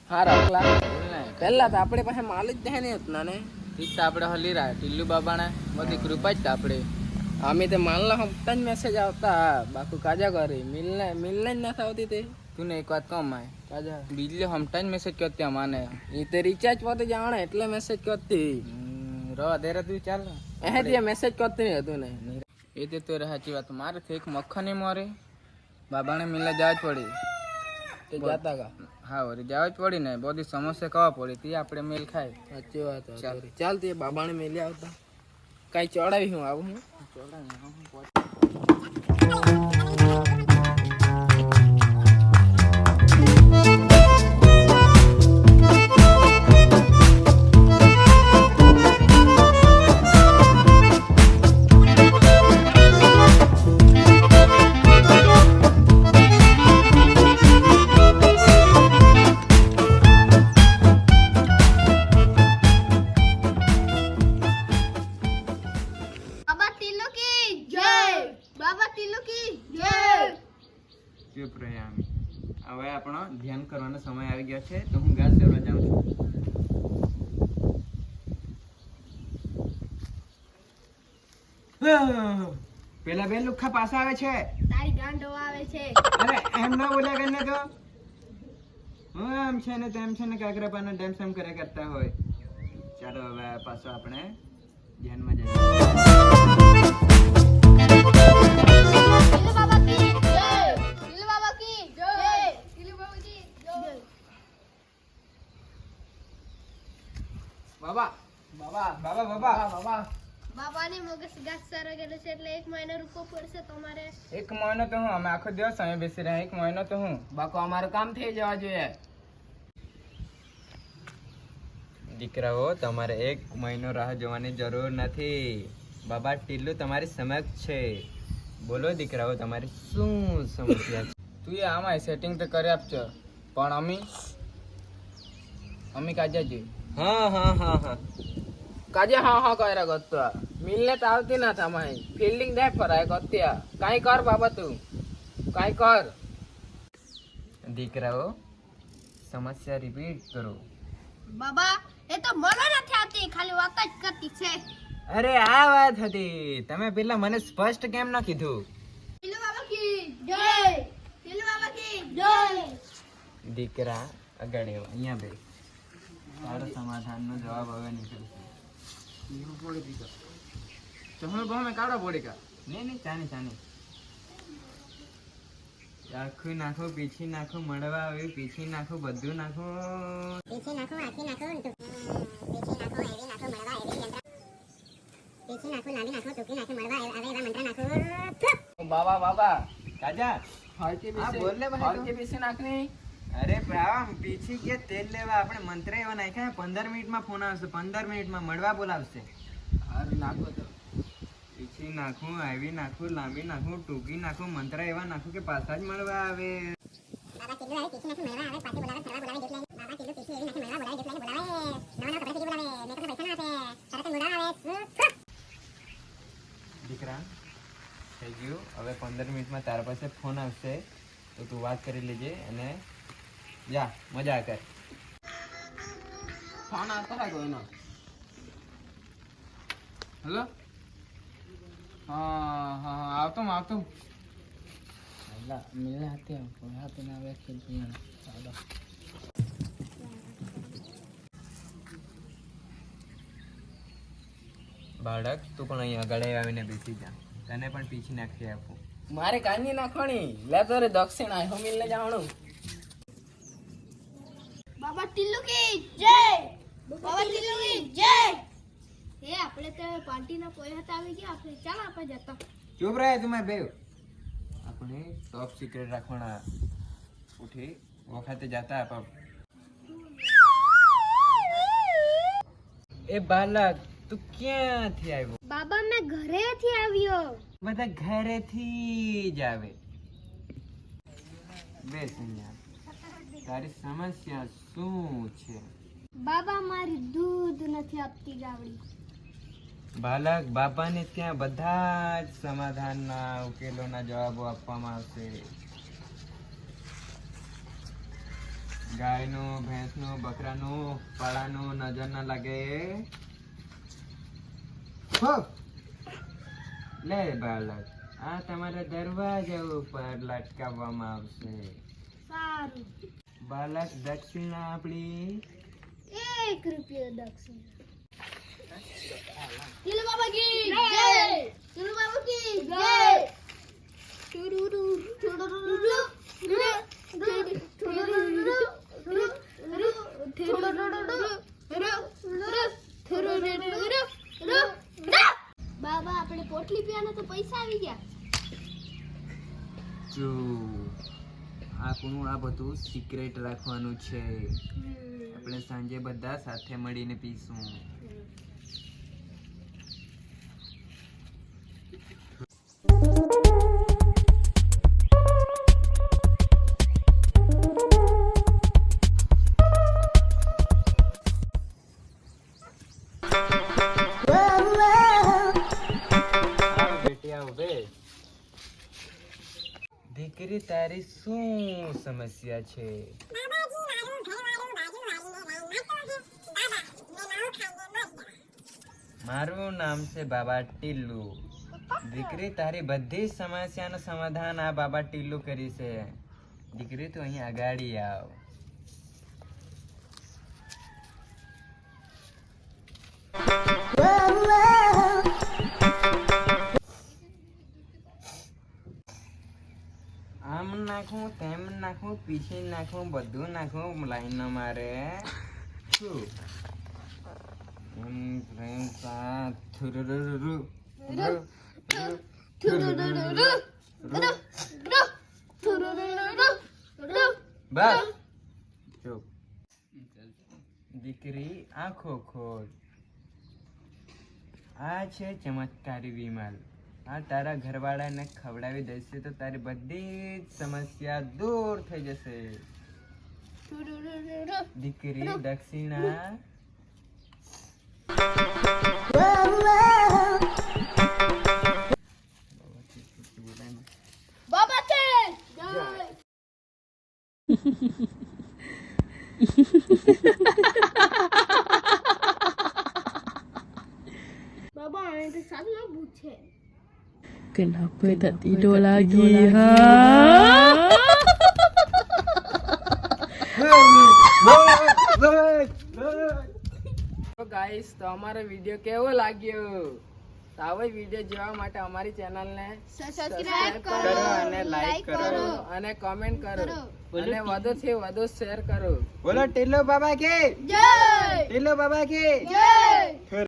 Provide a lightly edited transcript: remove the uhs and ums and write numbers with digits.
હા રખલા પહેલા તો આપણે પાસે માલ જ દે નહીં હતા ને ઈ તો આપણે હલી રહ્યા ટીલ્લુ બાબાને બધી કૃપા જ આપણે અમે તો માલના હપ્તા જ મેસેજ આવતા બાકુ કાજા કરે મિલને જ નથી આવતી તે તું ને એક વાત કહું માય કાજા બીજલી હમતા જ મેસેજ કરતી અમાને એ તો રિચાર્જ પર જાણે એટલે મેસેજ કરતી રવા દે તું ચાલ એ ત્યાં મેસેજ કરતી નહીં હતું ને એ તે તો સાચી વાત મારે એક મક્ખન મારે બાબાને મિલને જવા જ પડી તે જાતા કા હા વળી જવા જ પડી ને બધી સમસ્યા કવા પડી તે આપણે મેલ ખાય સાચી વાત ચાલ તે બાબાને મેલી આવતા કાંઈ ચડાવી હું આવું હું ચૂપ રહ્યા હવે આપણો ધ્યાન કરવાનો સમય આવી ગયો છે તો હું ઘાસ ચરવા જાઉં છું પેલા બે લુખ્ખા પાછા આવે છે તારી ગાંડો આવે છે અરે એમ ના બોલ્યા કરીને તો હું આમ છે ને તેમ છે ને કાકરા પાના ડેમ સેમ કરે કરતા હોય ચાલો હવે પાછો આપણે ધ્યાનમાં જઈએ બાબા બાબા બાબા બાબા બાબા બાબાને મગજ ગાસ સારો ગયેલો છે એટલે 1 મહિનો રૂપો પડશે તમારે 1 મહિનો તો હું અમે આખો દિવસ અમે બેસી રહ્યા 1 મહિનો તો હું બાકો અમારું કામ થઈ જવા જોઈએ દીકરાઓ તમારે 1 મહિનો રાહ જોવાની જરૂર નથી બાબા ટીલ્લુ તમારી સમક્ષ છે બોલો દીકરાઓ તમારી શું સમસ્યા છે તું એ આમાં સેટિંગ તો કરી આપજો પણ અમી કાજાજી હા હા હા હા કાજે હા હા કર્યા ગત્તા મિલને તો આવતી ના તમારી ફિલ્ડિંગ દે ફરાય ગત્યા કાંઈ કર બાબા તું કાંઈ કર દીકરાઓ સમસ્યા રિપીટ કરો બાબા એ તો મને નથી આવતી ખાલી વાત જ કરતી છે અરે આ વાત હતી તમે પેલા મને સ્પષ્ટ કેમ ન કીધું ટીલુ બાબા કી જય ટીલુ બાબા કી જય દીકરા આગળ આવો અહીંયા બે તારો સમાધાનનો જવાબ હવે નીકળશે ચહલ બહમે કાઢો પડેગા નહીં ચાની ચાની આખું નાખો પીછી નાખો મળવા આવી પીછી નાખો બધું નાખો પીછી નાખો આખી નાખો પીછી નાખો એવી નાખો મળવા એવી યંત્ર પીછી નાખો લાંબી નાખો ટૂંકી નાખો મળવા આવે એવા મંત્ર નાખો બાબા બાબા કાજા હળકી હા, બીસી બોલ ને ભાઈ તું. હળકી બીસી નાખની અરે ભાવ પીછી કે તેલ લેવા આપણે મંત્ર એવા નાખ્યા 15 મિનિટમાં ફોન આવશે 15 મિનિટમાં મળવા બોલાવશે હારી નાખો તો પીછી નાખું આવી નાખું લાંબી નાખું ટૂંકી નાખું મંત્ર એવા નાખું કે પાછા જ મળવા આવે બાબા ટીલુ આવે પીછી નાખો મળવા આવે પાછી બોલાવે ફરવા બોલાવે ગીત લઈને બાબા ટીલુ પીછી એવી નાખો મળવા બોલાવે ગીત લઈને બોલાવે નવા નવા કપડા બોલાવે મેં તો પૈસા ના આપે તરત મુડા આવે દીકરા થઈ ગયું હવે 15 મિનિટમાં તારા પાસે ફોન આવશે તો તું વાત કરી લેજે અને જા મજા કર ફોન આવતો હોય કોઈનો હેલો હા હા હા આવતો અલ્લા મિલને હાથે કોઈ હાથે ના આવે ખેલ પિયાનો ચાલો બાળક તું પણ અહીંયા આગળ આવીને બેસી જા તને પણ પીછી નાખી આપું મારે કાંઈ નાખવાની લે તો રે દક્ષિણ આય હું મિલને જાણું બાબા ટીલુ કી જય બાબા ટીલુ કી જય એ આપણે તો પાર્ટીના કોઈ હતા આવી ગયા આપણે ચાલ આપણે જતા ચૂપ રહે તું મેં બે આપણે ટોપ સિક્રેટ રાખવાના ઉઠી વખતે જતા આપ એ બાલક તું ક્યાંથી આવ્યો બાબા મેં ઘરેથી આવ્યો બધા ઘરેથી જ આવે બેસ અહીંયા તારી સમસ્યા શું છે બાબા મારી દૂધ નથી આપતી ગાવડી બાલક બાપાને ત્યાં બધા જ સમાધાનના ઉકેલોના જવાબો આપવામાં આવશે ગાયનું, ભેંસનું, બકરાનું, પાડાનું નજર ના લાગે. હો! લે બાળક, આ તમારા દરવાજા ઉપર લટકાવવામાં આવશે. સારું. બાળક, દક્ષિણા આપણી 1 રૂપિયો દક્ષિણા. ટીલુ બાબા કી જય. ટીલુ બાબા કી જય. ટુરુરુ ટુરુરુરુ બાબા આપણે પોટલી પીવાના તો પૈસા આવી ગયા. જો આપણું આ બધું સિક્રેટ રાખવાનું છે. આપણે સાંજે બધા સાથે મળીને પીશું. આવો બેટી, આવો બેસ. દીકરી, તારી શું સમસ્યા છે? મારું નામ છે બાબા ટીલ્લુ. દીકરી, તારી બધી સમસ્યાનું સમાધાન આ બાબા ટીલ્લુ કરી છે. દીકરી, તું અહીં અગાડી આવ. આમ નાખું, તેમ નાખું, પીછી નાખું, બધું નાખું લાઈન મારે. શું? બસ ચૂપ. દીકરી, આંખો ખોલ. આ છે ચમત્કારી વિમલ. આ તારા ઘરવાળાને ખવડાવી દેશે તો તારી બધી જ સમસ્યા દૂર થઈ જશે. દીકરી, દક્ષિણા. બાબા કે જય. બાબા આ તો સાચું ભૂત છે. Kenapa tak tidur lagi? Ha? તો ગાઈસ, તો અમારો વિડીયો કેવો લાગ્યો? તો આવો વિડીયો જોવા માટે અમારી ચેનલને સબસ્ક્રાઇબ કરો અને લાઈક કરો અને કમેન્ટ કરો અને વધુથી વધુ શેર કરો. બોલો ટીલ્લુ બાબા કે જય. ટીલ્લુ બાબા કે જય.